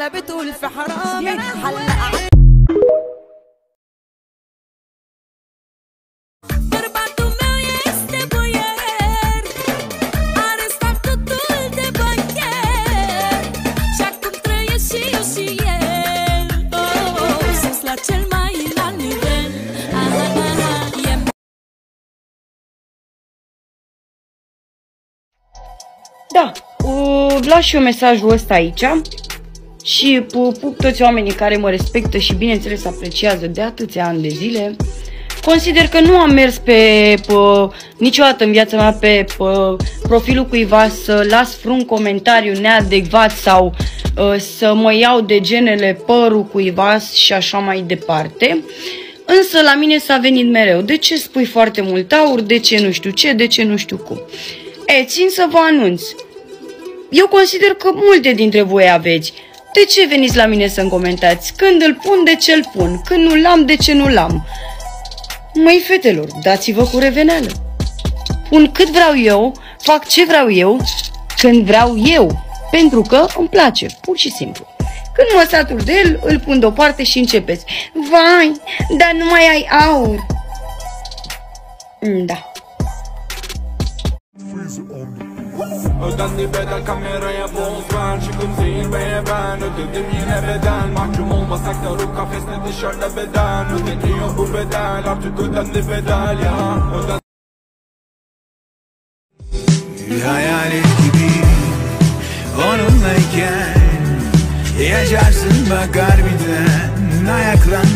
قلبته في حرامي حلق Da, las și eu mesajul ăsta aici și pup toți oamenii care mă respectă și bineînțeles apreciază de atâția ani de zile. Consider că nu am mers niciodată în viața mea pe profilul cuiva să las vreun comentariu neadecvat sau să mă iau de genele părul cuiva și așa mai departe. Însă la mine s-a venit mereu: de ce spui foarte mult aur, de ce nu știu ce, de ce nu știu cum. Țin să vă anunț. Eu consider că multe dintre voi aveți. De ce veniți la mine să-mi comentați? Când îl pun, de ce îl pun? Când nu l-am, de ce nu l-am? Măi, fetelor, dați-vă cu reveneală. Pun cât vreau eu, fac ce vreau eu, când vreau eu. Pentru că îmi place, pur și simplu. Când mă satur de el, îl pun deoparte și începeți: vai, dar nu mai ai aur. Da. Öden bedel kameraya poz ver. Çıkıp zirveye ben ödedim yine bedel. Mahkum olmasak da ruh kafeste dışarıda beden. Ödeniyor bu bedel, artık ödendi bedel ya. Hayalet gibi onunlayken yaşarsın bak harbiden. Ayaklan